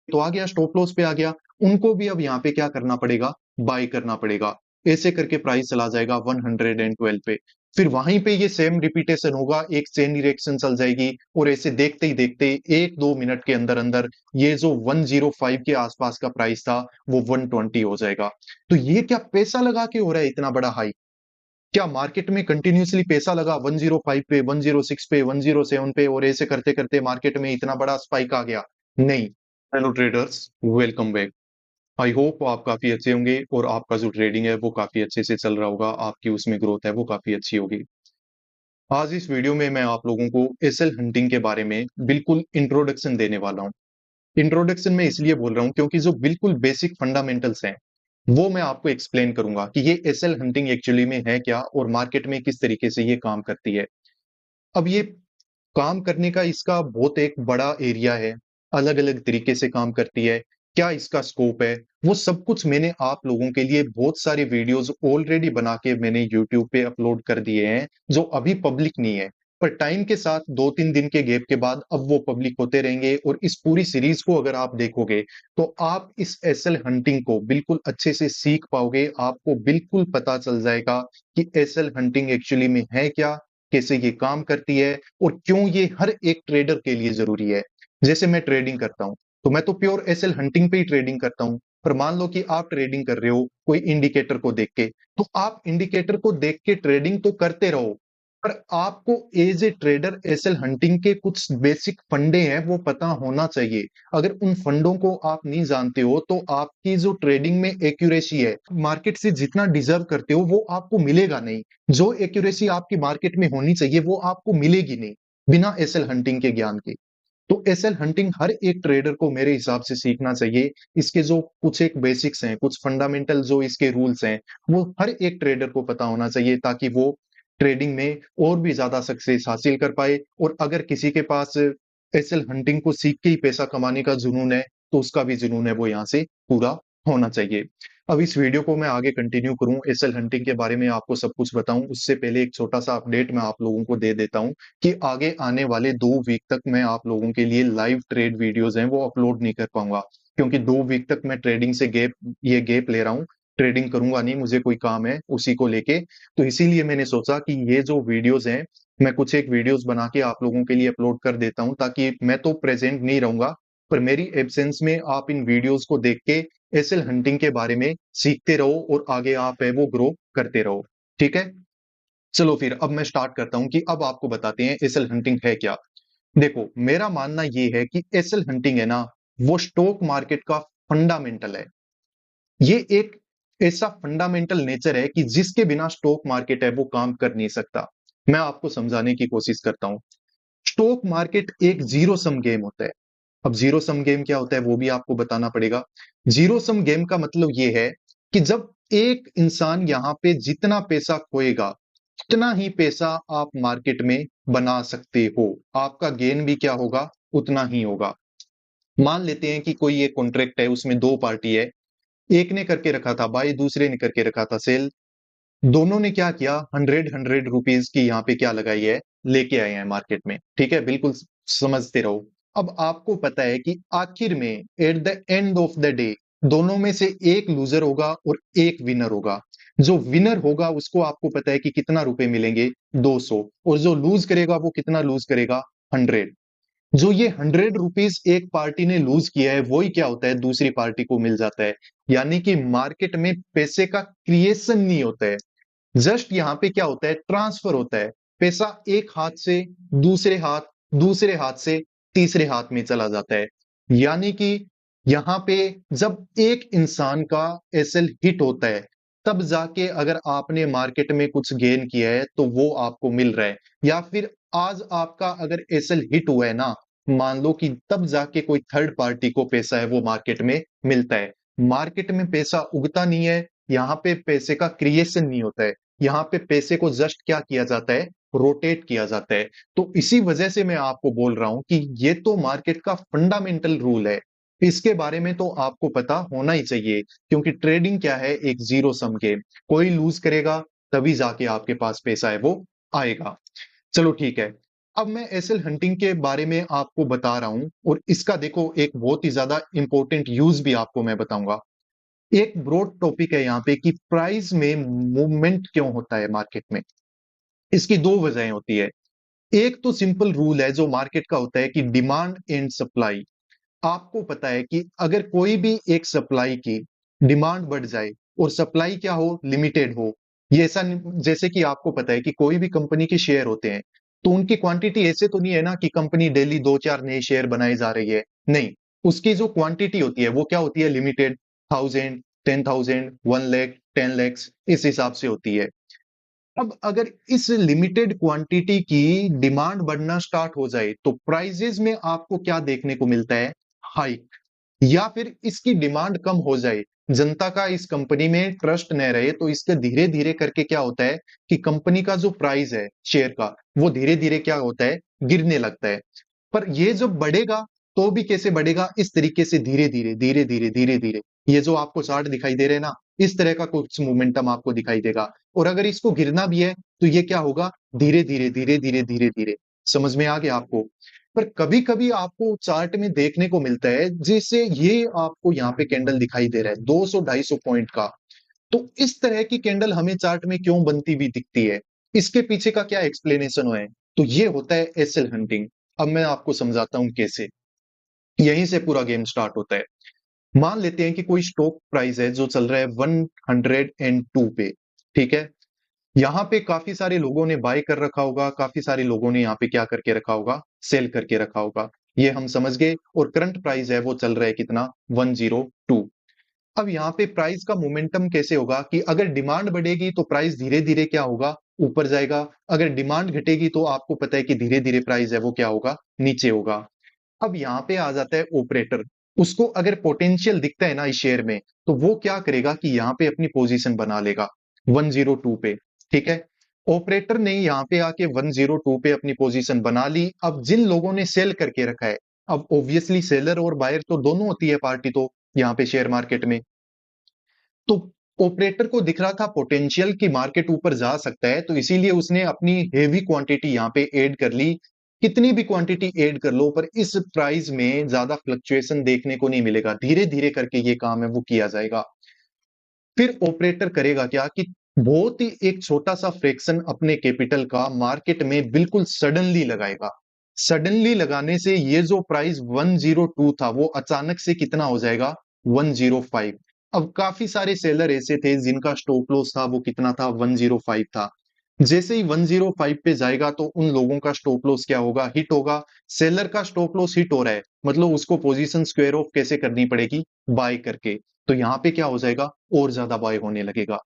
तो आ गया, stop loss पे आ गया, उनको भी अब यहाँ पे क्या करना पड़ेगा, बाय करना पड़ेगा। ऐसे करके प्राइस चला जाएगा 112 पे, फिर वहीं पे ये सेम रिपीटेशन होगा, एक चेन रिएक्शन चल जाएगी और ऐसे देखते ही देखते 1-2 मिनट के अंदर अंदर ये जो 105 के आसपास का प्राइस था वो 120 हो जाएगा। तो ये क्या पैसा लगा के हो रहा है इतना बड़ा हाई? क्या मार्केट में कंटिन्यूअसली पैसा लगा 105 पे, 106 पे, 107 पे और ऐसे करते करते मार्केट में इतना बड़ा स्पाइक आ गया? नहीं। Hello traders, welcome back. I hope आप काफी अच्छे होंगे और आपका जो ट्रेडिंग है वो काफी अच्छे से चल रहा होगा, आपकी उसमें ग्रोथ है वो काफी अच्छी होगी। आज इस वीडियो में मैं आप लोगों को एसएल हंटिंग के बारे में बिल्कुल इंट्रोडक्शन देने वाला हूँ। इंट्रोडक्शन में इसलिए बोल रहा हूँ क्योंकि जो बिल्कुल बेसिक फंडामेंटल्स हैं वो मैं आपको एक्सप्लेन करूंगा कि ये एसएल हंटिंग एक्चुअली में है क्या और मार्केट में किस तरीके से ये काम करती है। अब ये काम करने का इसका बहुत एक बड़ा एरिया है, अलग अलग तरीके से काम करती है, क्या इसका स्कोप है, वो सब कुछ मैंने आप लोगों के लिए बहुत सारे वीडियोस ऑलरेडी बना के मैंने यूट्यूब पे अपलोड कर दिए हैं जो अभी पब्लिक नहीं है, पर टाइम के साथ 2-3 दिन के गैप के बाद अब वो पब्लिक होते रहेंगे और इस पूरी सीरीज को अगर आप देखोगे तो आप इस एसएल हंटिंग को बिल्कुल अच्छे से सीख पाओगे, आपको बिल्कुल पता चल जाएगा कि एसएल हंटिंग एक्चुअली में है क्या, कैसे ये काम करती है और क्यों ये हर एक ट्रेडर के लिए जरूरी है। जैसे मैं ट्रेडिंग करता हूं तो मैं तो प्योर एसएल हंटिंग पे ही ट्रेडिंग करता हूं, पर मान लो कि आप ट्रेडिंग कर रहे हो कोई इंडिकेटर को देख के, तो आप इंडिकेटर को देख के ट्रेडिंग तो करते रहो, पर आपको as a trader SL hunting के कुछ बेसिक फंडे हैं वो पता होना चाहिए। अगर उन फंडों को आप नहीं जानते हो तो आपकी जो ट्रेडिंग में एक्यूरेसी है, मार्केट से जितना डिजर्व करते हो वो आपको मिलेगा नहीं। जो एक्यूरेसी आपकी मार्केट में होनी चाहिए वो आपको मिलेगी नहीं बिना एसएल हंटिंग के ज्ञान के। तो एसएल हंटिंग हर एक ट्रेडर को मेरे हिसाब से सीखना चाहिए। इसके जो कुछ एक बेसिक्स हैं, कुछ फंडामेंटल जो इसके रूल्स हैं, वो हर एक ट्रेडर को पता होना चाहिए ताकि वो ट्रेडिंग में और भी ज्यादा सक्सेस हासिल कर पाए। और अगर किसी के पास एसएल हंटिंग को सीख के ही पैसा कमाने का जुनून है तो उसका भी जुनून है वो यहाँ से पूरा होना चाहिए। अब इस वीडियो को मैं आगे कंटिन्यू करूं, एसएल हंटिंग के बारे में आपको सब कुछ बताऊं, उससे पहले एक छोटा सा अपडेट मैं आप लोगों को दे देता हूं कि आगे आने वाले 2 वीक तक मैं आप लोगों के लिए लाइव ट्रेड वीडियोस हैं वो अपलोड नहीं कर पाऊंगा, क्योंकि 2 वीक तक मैं ट्रेडिंग से गैप ले रहा हूँ। ट्रेडिंग करूंगा नहीं, मुझे कोई काम है उसी को लेके। तो इसीलिए मैंने सोचा कि ये जो वीडियोस हैं मैं कुछ एक वीडियोस बना के आप लोगों के लिए अपलोड कर देता हूं, ताकि मैं तो प्रेजेंट नहीं रहूंगा पर मेरी एब्सेंस में आप इन वीडियोस को देख के एसएल हंटिंग के बारे में सीखते रहो और आगे आप है वो ग्रो करते रहो। ठीक है, चलो फिर अब मैं स्टार्ट करता हूं कि अब आपको बताते हैं एसएल हंटिंग है क्या। देखो, मेरा मानना ये है कि एसएल हंटिंग है ना, वो स्टॉक मार्केट का फंडामेंटल है। ये एक ऐसा फंडामेंटल नेचर है कि जिसके बिना स्टॉक मार्केट है वो काम कर नहीं सकता। मैं आपको समझाने की कोशिश करता हूं। स्टॉक मार्केट एक जीरो सम गेम होता है। अब जीरो सम गेम क्या होता है वो भी आपको बताना पड़ेगा। जीरो सम गेम का मतलब ये है कि जब एक इंसान यहां पे जितना पैसा खोएगा उतना ही पैसा आप मार्केट में बना सकते हो, आपका गेन भी क्या होगा, उतना ही होगा। मान लेते हैं कि कोई एक कॉन्ट्रैक्ट है, उसमें 2 पार्टी है, एक ने करके रखा था बाय, दूसरे ने करके रखा था सेल। दोनों ने क्या किया, 100 रुपीज की यहाँ पे क्या लगाई है, लेके आए हैं मार्केट में। ठीक है, बिल्कुल समझते रहो। अब आपको पता है कि आखिर में at the end of the day दोनों में से एक लूजर होगा और एक विनर होगा। जो विनर होगा उसको आपको पता है कि कितना रुपए मिलेंगे, 200, और जो लूज करेगा वो कितना लूज करेगा, 100। जो ये 100 रुपीज एक पार्टी ने लूज किया है वही क्या होता है, दूसरी पार्टी को मिल जाता है। यानी कि मार्केट में पैसे का क्रिएशन नहीं होता है, जस्ट यहाँ पे क्या होता है, ट्रांसफर होता है। पैसा एक हाथ से दूसरे हाथ, दूसरे हाथ से तीसरे हाथ में चला जाता है। यानी कि यहाँ पे जब एक इंसान का एसएल हिट होता है तब जाके अगर आपने मार्केट में कुछ गेन किया है तो वो आपको मिल रहा है, या फिर आज आपका अगर एसएल हिट हुआ है ना, मान लो कि तब जाके कोई थर्ड पार्टी को पैसा है वो मार्केट में मिलता है। मार्केट में पैसा उगता नहीं है, यहाँ पे पैसे का क्रिएशन नहीं होता है। यहाँ पे पैसे को जस्ट क्या किया जाता है, रोटेट किया जाता है। तो इसी वजह से मैं आपको बोल रहा हूं कि ये तो मार्केट का फंडामेंटल रूल है, इसके बारे में तो आपको पता होना ही चाहिए, क्योंकि ट्रेडिंग क्या है, एक जीरो सम गेम। कोई लूज करेगा तभी जाके आपके पास पैसा है वो आएगा। चलो ठीक है, अब मैं एसएल हंटिंग के बारे में आपको बता रहा हूं और इसका देखो एक बहुत ही ज्यादा इंपॉर्टेंट यूज भी आपको मैं बताऊंगा। एक ब्रॉड टॉपिक है यहाँ पे कि प्राइस में मूवमेंट क्यों होता है मार्केट में। इसकी दो वजहें होती है। एक तो सिंपल रूल है जो मार्केट का होता है कि डिमांड एंड सप्लाई। आपको पता है कि अगर कोई भी एक सप्लाई की डिमांड बढ़ जाए और सप्लाई क्या हो, लिमिटेड हो, ये ऐसा जैसे कि आपको पता है कि कोई भी कंपनी के शेयर होते हैं तो उनकी क्वांटिटी ऐसे तो नहीं है ना कि कंपनी डेली दो चार नए शेयर बनाई जा रही है। नहीं, उसकी जो क्वांटिटी होती है वो क्या होती है, लिमिटेड, 1000, 10,000, 1 लाख, 10 lakhs, इस हिसाब से होती है। अब अगर इस लिमिटेड क्वांटिटी की डिमांड बढ़ना स्टार्ट हो जाए तो प्राइजेस में आपको क्या देखने को मिलता है, हाइक। या फिर इसकी डिमांड कम हो जाए, जनता का इस कंपनी में ट्रस्ट न रहे तो इसके धीरे धीरे करके क्या होता है कि कंपनी का जो प्राइस है शेयर का वो धीरे धीरे क्या होता है, गिरने लगता है। पर ये जब बढ़ेगा तो भी कैसे बढ़ेगा, इस तरीके से धीरे धीरे धीरे धीरे धीरे धीरे। ये जो आपको चार्ट दिखाई दे रहे हैं ना, इस तरह का कुछ मोमेंटम आपको दिखाई देगा। और अगर इसको गिरना भी है तो ये क्या होगा, धीरे धीरे धीरे धीरे धीरे धीरे। समझ में आ गया आपको। पर कभी कभी आपको चार्ट में देखने को मिलता है जैसे ये आपको यहाँ पे कैंडल दिखाई दे रहा है 200-250 पॉइंट का। तो इस तरह की कैंडल हमें चार्ट में क्यों बनती हुई दिखती है, इसके पीछे का क्या एक्सप्लेनेशन है। तो ये होता है एसएल हंटिंग। अब मैं आपको समझाता हूं कैसे। यहीं से पूरा गेम स्टार्ट होता है। मान लेते हैं कि कोई स्टॉक प्राइस है जो चल रहा है 102 पे, ठीक है। यहाँ पे काफी सारे लोगों ने बाय कर रखा होगा, काफी सारे लोगों ने यहाँ पे क्या करके रखा होगा, सेल करके रखा होगा। ये हम समझ गए। और करंट प्राइस है वो चल रहा है कितना, 102। अब यहाँ पे प्राइस का मोमेंटम कैसे होगा कि अगर डिमांड बढ़ेगी तो प्राइस धीरे धीरे क्या होगा, ऊपर जाएगा। अगर डिमांड घटेगी तो आपको पता है कि धीरे धीरे प्राइस है वो क्या होगा, नीचे होगा। अब यहाँ पे आ जाता है ऑपरेटर। उसको अगर पोटेंशियल दिखता है ना इस शेयर में तो वो क्या करेगा कि यहाँ पे अपनी पोजीशन बना लेगा 102 पे, ठीक है। ऑपरेटर ने यहाँ पे आके 102 पे अपनी पोजीशन बना ली। अब जिन लोगों ने सेल करके रखा है, अब ऑब्वियसली सेलर और बायर तो दोनों होती है पार्टी तो यहाँ पे शेयर मार्केट में। तो ऑपरेटर को दिख रहा था पोटेंशियल कि मार्केट ऊपर जा सकता है, तो इसीलिए उसने अपनी हेवी क्वांटिटी यहाँ पे ऐड कर ली। कितनी भी क्वांटिटी ऐड कर लो पर इस प्राइस में ज्यादा फ्लक्चुएशन देखने को नहीं मिलेगा, धीरे धीरे करके ये काम है वो किया जाएगा। फिर ऑपरेटर करेगा क्या कि बहुत ही एक छोटा सा फ्रैक्शन अपने कैपिटल का मार्केट में बिल्कुल सडनली लगाएगा। सडनली लगाने से ये जो प्राइस 102 था वो अचानक से कितना हो जाएगा, 105। अब काफी सारे सेलर ऐसे थे जिनका स्टॉप लॉस था वो कितना था, 105 था। जैसे ही 105 पे जाएगा तो उन लोगों का स्टॉप लॉस क्या होगा, हिट होगा। सेलर का स्टॉप लॉस हिट हो रहा है मतलब उसको पोजीशन स्क्वायर ऑफ कैसे करनी पड़ेगी, बाय करके। तो यहाँ पे क्या हो जाएगा, और ज्यादा बाय होने लगेगा।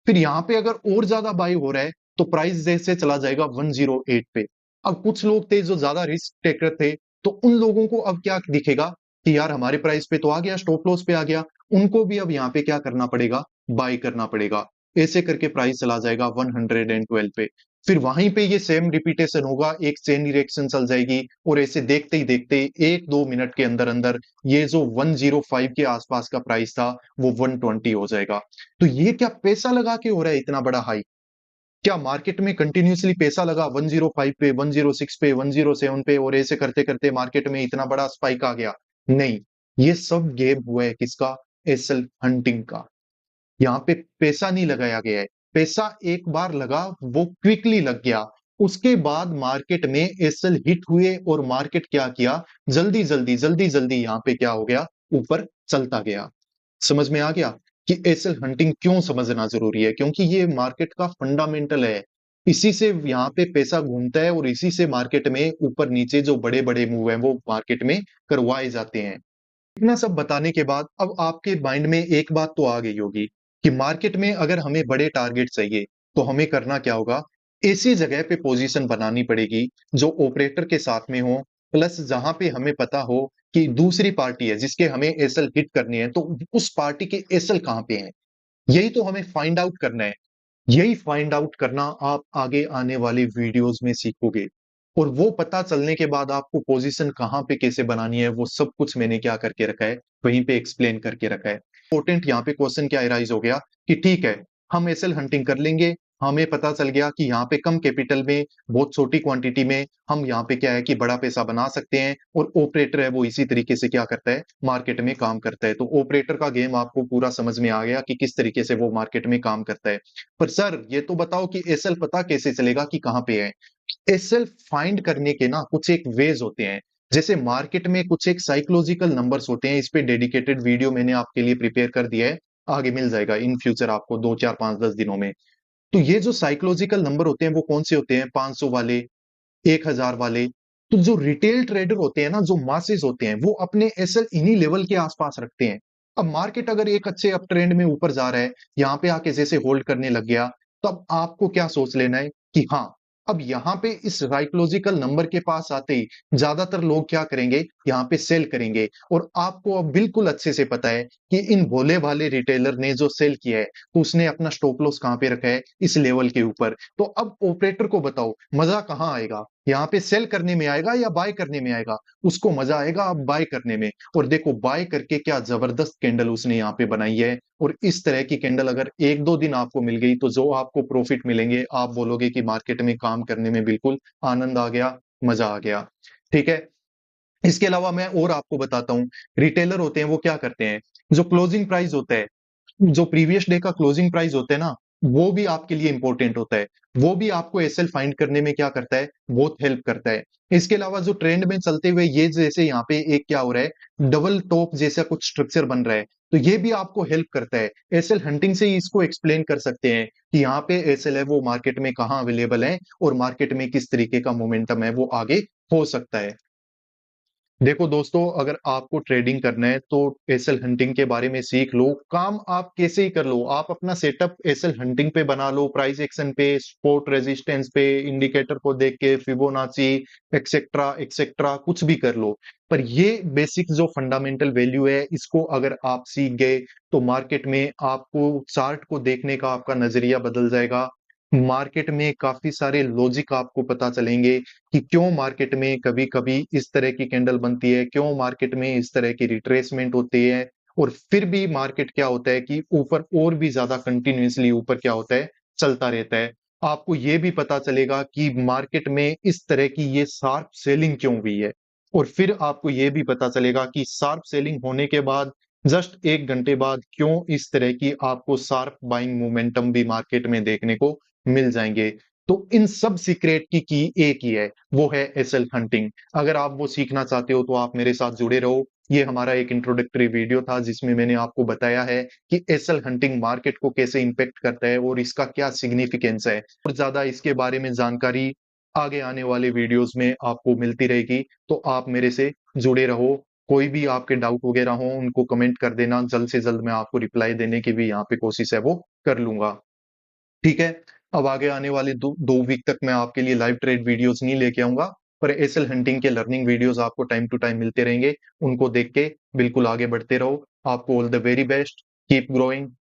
फिर यहाँ पे अगर और ज्यादा बाय हो रहा है तो प्राइस जैसे चला जाएगा 108 पे। अब कुछ लोग थे जो ज्यादा रिस्क टेकर थे, तो उन लोगों को अब क्या दिखेगा कि यार हमारे प्राइस पे तो आ गया, स्टॉप लॉस पे आ गया। उनको भी अब यहाँ पे क्या करना पड़ेगा, बाय करना पड़ेगा। ऐसे करके प्राइस चला जाएगा 112 पे। फिर वहीं पे ये सेम रिपीटेशन होगा, एक चेन रिएक्शन चल जाएगी और ऐसे देखते ही देखते 1-2 मिनट के अंदर अंदर ये जो 105 के आसपास का प्राइस था वो 120 हो जाएगा। तो ये क्या पैसा लगा के हो रहा है इतना बड़ा हाई, क्या मार्केट में कंटिन्यूअसली पैसा लगा 105 पे, 106 पे, 107 पे और ऐसे करते करते मार्केट में इतना बड़ा स्पाइक आ गया। नहीं, ये सब गेम हुआ है किसका, एसएल हंटिंग का। यहाँ पे पैसा नहीं लगाया गया है। पैसा एक बार लगा वो क्विकली लग गया। उसके बाद मार्केट में एसएल हिट हुए और मार्केट क्या किया, जल्दी जल्दी जल्दी जल्दी यहाँ पे क्या हो गया, ऊपर चलता गया। समझ में आ गया कि एसएल हंटिंग क्यों समझना जरूरी है, क्योंकि ये मार्केट का फंडामेंटल है। इसी से यहाँ पे पैसा घूमता है और इसी से मार्केट में ऊपर नीचे जो बड़े बड़े मूव है वो मार्केट में करवाए जाते हैं। इतना सब बताने के बाद अब आपके माइंड में एक बात तो आ गई होगी कि मार्केट में अगर हमें बड़े टारगेट चाहिए तो हमें करना क्या होगा, ऐसी जगह पे पोजीशन बनानी पड़ेगी जो ऑपरेटर के साथ में हो, प्लस जहां पे हमें पता हो कि दूसरी पार्टी है जिसके हमें एसएल हिट करनी है तो उस पार्टी के एसएल कहां पे हैं। यही तो हमें फाइंड आउट करना है। यही फाइंड आउट करना आप आगे आने वाली वीडियोस में सीखोगे। और वो पता चलने के बाद आपको पोजीशन कहाँ पे कैसे बनानी है वो सब कुछ मैंने क्या करके रखा है, वहीं पे एक्सप्लेन करके रखा है। इंपॉर्टेंट यहाँ पे क्वेश्चन क्या अराइज हो गया कि ठीक है, हम एसएल हंटिंग कर लेंगे, हमें पता चल गया कि यहाँ पे कम कैपिटल में बहुत छोटी क्वांटिटी में हम यहाँ पे क्या है कि बड़ा पैसा बना सकते हैं, और ऑपरेटर है वो इसी तरीके से क्या करता है, मार्केट में काम करता है। तो ऑपरेटर का गेम आपको पूरा समझ में आ गया कि किस तरीके से वो मार्केट में काम करता है। पर सर ये तो बताओ कि एसएल पता कैसे चलेगा कि कहाँ पे है? एसएल फाइंड करने के ना कुछ एक वेज होते हैं। जैसे मार्केट में कुछ एक साइकोलॉजिकल नंबर्स होते हैं, इस पे डेडिकेटेड वीडियो मैंने आपके लिए प्रिपेयर कर दिया है, आगे मिल जाएगा इन फ्यूचर आपको 2 4 5 10 दिनों में। तो ये जो साइकोलॉजिकल नंबर होते हैं वो कौन से होते हैं? 500 वाले, 1000 वाले। तो जो रिटेल ट्रेडर होते हैं ना, जो मासेस होते हैं, वो अपने एसएल इन्हीं लेवल के आसपास रखते हैं। अब मार्केट अगर एक अच्छे अप ट्रेंड में ऊपर जा रहा है, यहाँ पे आके जैसे होल्ड करने लग गया, तब आपको क्या सोच लेना है कि हाँ, अब यहाँ पे इस साइकोलॉजिकल नंबर के पास आते ही ज्यादातर लोग क्या करेंगे, यहाँ पे सेल करेंगे। और आपको अब बिल्कुल अच्छे से पता है कि इन भोले भाले रिटेलर ने जो सेल किया है, तो उसने अपना स्टॉप लॉस कहाँ पे रखा है? इस लेवल के ऊपर। तो अब ऑपरेटर को बताओ मजा कहाँ आएगा, यहाँ पे सेल करने में आएगा या बाय करने में आएगा? उसको मजा आएगा अब बाय करने में। और देखो बाय करके क्या जबरदस्त कैंडल उसने यहाँ पे बनाई है। और इस तरह की कैंडल अगर एक दो दिन आपको मिल गई, तो जो आपको प्रॉफिट मिलेंगे, आप बोलोगे कि मार्केट में काम करने में बिल्कुल आनंद आ गया, मजा आ गया। ठीक है। इसके अलावा मैं और आपको बताता हूँ, रिटेलर होते हैं वो क्या करते हैं, जो क्लोजिंग प्राइस होता है, जो प्रीवियस डे का क्लोजिंग प्राइस होता है ना, वो भी आपके लिए इंपॉर्टेंट होता है। वो भी आपको एसएल फाइंड करने में क्या करता है, बहुत हेल्प करता है। इसके अलावा जो ट्रेंड में चलते हुए ये जैसे यहाँ पे एक क्या हो रहा है, डबल टॉप जैसा कुछ स्ट्रक्चर बन रहा है, तो ये भी आपको हेल्प करता है। एसएल हंटिंग से ही इसको एक्सप्लेन कर सकते हैं कि यहाँ पे एसएल है वो मार्केट में कहाँ अवेलेबल है, और मार्केट में किस तरीके का मोमेंटम है वो आगे हो सकता है। देखो दोस्तों, अगर आपको ट्रेडिंग करना है तो एसएल हंटिंग के बारे में सीख लो। काम आप कैसे ही कर लो, आप अपना सेटअप एसएल हंटिंग पे बना लो, प्राइस एक्शन पे, सपोर्ट रेजिस्टेंस पे, इंडिकेटर को देख के, फिबोनाची एक्सेट्रा एक्सेट्रा कुछ भी कर लो। पर ये बेसिक जो फंडामेंटल वैल्यू है, इसको अगर आप सीख गए, तो मार्केट में आपको चार्ट को देखने का आपका नजरिया बदल जाएगा। मार्केट में काफी सारे लॉजिक आपको पता चलेंगे कि क्यों मार्केट में कभी कभी इस तरह की कैंडल बनती है, क्यों मार्केट में इस तरह की रिट्रेसमेंट होती है, और फिर भी मार्केट क्या होता है कि ऊपर और भी ज्यादा कंटिन्यूअसली ऊपर क्या होता है, चलता रहता है। आपको ये भी पता चलेगा कि मार्केट में इस तरह की ये शार्प सेलिंग क्यों हुई है। और फिर आपको ये भी पता चलेगा कि शार्प सेलिंग होने के बाद जस्ट एक घंटे बाद क्यों इस तरह की आपको शार्प बाइंग मोमेंटम भी मार्केट में देखने को मिल जाएंगे। तो इन सब सीक्रेट की एक ही है, वो है एसएल हंटिंग। अगर आप वो सीखना चाहते हो तो आप मेरे साथ जुड़े रहो। ये हमारा एक इंट्रोडक्टरी वीडियो था जिसमें मैंने आपको बताया है कि एसएल हंटिंग मार्केट को कैसे इंपेक्ट करता है और इसका क्या सिग्निफिकेंस है। और ज्यादा इसके बारे में जानकारी आगे आने वाले वीडियोस में आपको मिलती रहेगी, तो आप मेरे से जुड़े रहो। कोई भी आपके डाउट वगैरह हो उनको कमेंट कर देना, जल्द से जल्द मैं आपको रिप्लाई देने की भी यहाँ पे कोशिश है वो कर लूंगा। ठीक है। अब आगे आने वाले दो वीक तक मैं आपके लिए लाइव ट्रेड वीडियोस नहीं लेके आऊंगा, पर एसएल हंटिंग के लर्निंग वीडियोस आपको टाइम टू टाइम मिलते रहेंगे। उनको देख के बिल्कुल आगे बढ़ते रहो। आपको all the very best, keep growing.